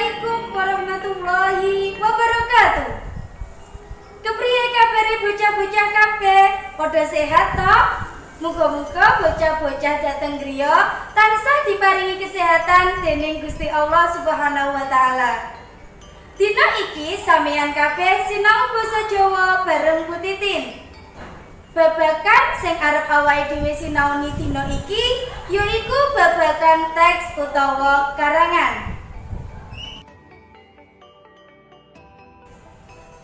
Assalamualaikum warahmatullahi wabarakatuh. Kepriye kabare bocah-bocah kabeh? Padha sehat toh? Muga-muga bocah-bocah dateng griya tansah diparingi kesehatan dening Gusti Allah Subhanahu wa taala. Dina iki sampeyan kabeh sinau basa Jawa bareng Bu Titin. Babagan sing arep awake dhewe sinaoni dina iki yaiku babagan teks utawa karangan.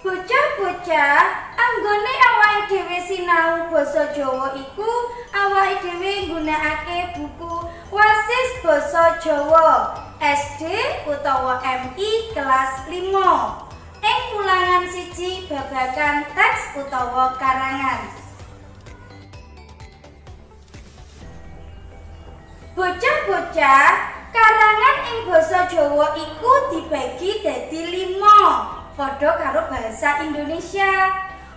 Bocah-bocah, anggone awake dhewe sinau basa Jawa iku awake dhewe nggunakake buku Wasis Basa Jawa SD utawa MI kelas 5 ing ulangan 1 babagan teks utawa karangan. Bocah-bocah, karangan ing basa Jawa iku dibagi dadi 5. Padha karo bahasa Indonesia.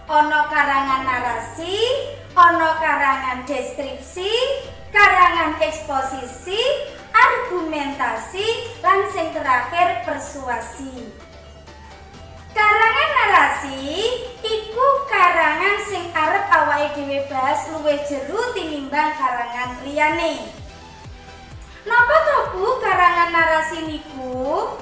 Ana karangan narasi, ana karangan deskripsi, karangan eksposisi, argumentasi, lan sing terakhir persuasi. Karangan narasi iku karangan sing arep awake dhewe bahas luwih jero tinimbang karangan liyane. Napa to Bu karangan narasi niku?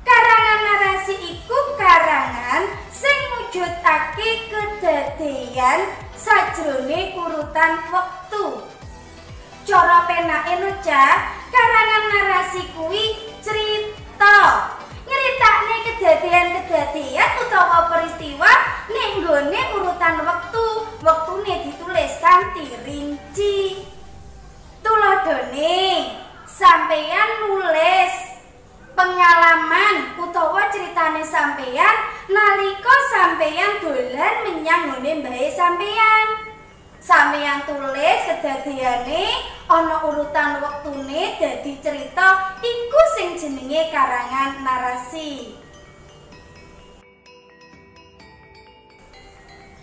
Karangan narasi iku karangan sing mujudake kedadeyan sajroning urutan wektu. Cara penake Cah, karangan narasi kuwi crita. Nyritakne kedadeyan-kedadeyan utawa peristiwa ning nggone urutan wektu. Wektune ditulis kanthi rinci. Tuladhane, sampeyan nulis pengalaman utawa ceritane sampeyan nalika sampeyan dolan menyang ngone mbahe sampeyan. Sampeyan tulis kedadeyane ana urutan wektune dadi cerita iku sing jenenge karangan narasi.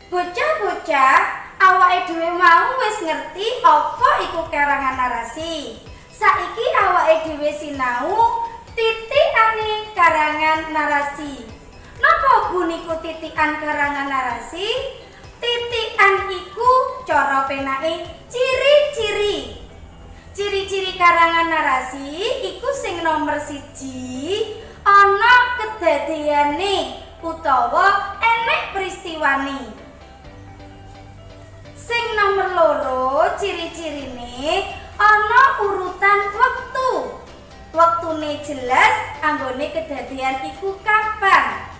Bocah-bocah, awake dhewe mau wis ngerti apa iku karangan narasi. Saiki awake dhewe sinau titikane karangan narasi. Napa Bu niku titikan karangan narasi? Titikan iku cara penake ciri-ciri. Ciri-ciri karangan narasi iku sing nomor 1 ana kedadeyane utawa enek peristiwane. Sing nomor 2 ciri-cirine ana urutan wektu. Wektune jelas anggone kedadian iku kapan.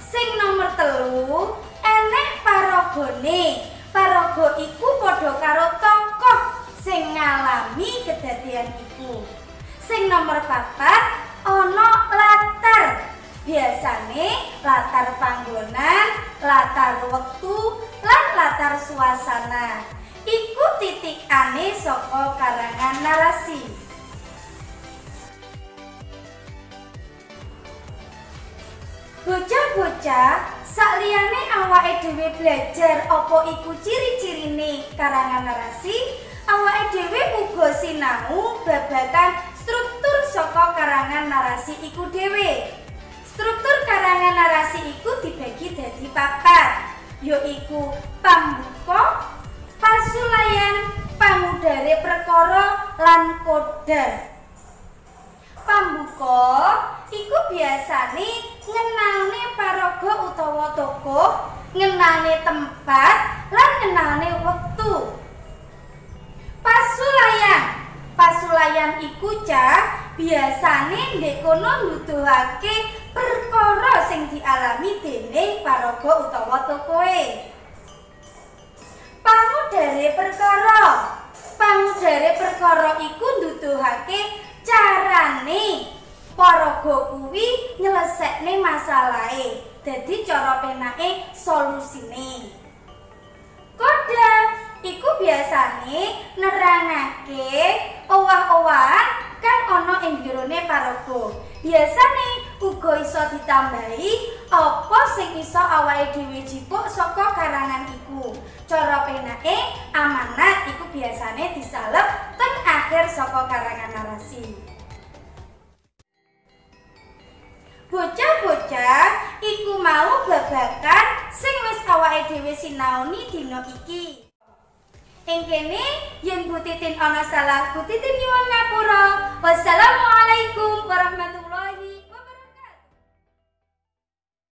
Sing nomor 3 enek paragane. Paraga iku padha karo tokoh sing ngalami kedadian iku. Sing nomor 4 ana latar. Biasane latar panggonan, latar wektu, lan latar suasana. Iku titikane saka karangan narasi. Bocah-bocah, sakliyane awake dhewe belajar apa iku ciri-cirine karangan narasi, awake dhewe uga sinau babagan struktur saka karangan narasi iku dhewe. Struktur karangan narasi iku dibagi dadi 4, yaiku pambuka, pasulayan, pangudare perkara, lan koda. Pambuka iku biasane ngenalne paraga utawa tokoh, ngenalne tempat, lan ngenalne wektu. Pasulayan iku Cah biasane ndek kono nuduhake perkara sing dialami dening paraga utawa tokohe. Pangudare perkara iku nuduhake carane paraga kuwi nyelesekne masalahe. Dadi cara penake solusine. Koda iku biasane nerangake owah-owahan kang ana ing jerone paraga. Biasane uga iso ditambahi apa sing iso awake dhewe jipuk saka karangan iku. Cara penake amanat iku biasane disalep teng akhir saka karangan narasi. bocah-bocah iku mau babagan sing wis awake dhewe sinaoni dina iki. Ing kene yen Bu Titin ana salah, Bu Titin nyuwun ngapura. Wassalamualaikum warahmatullahi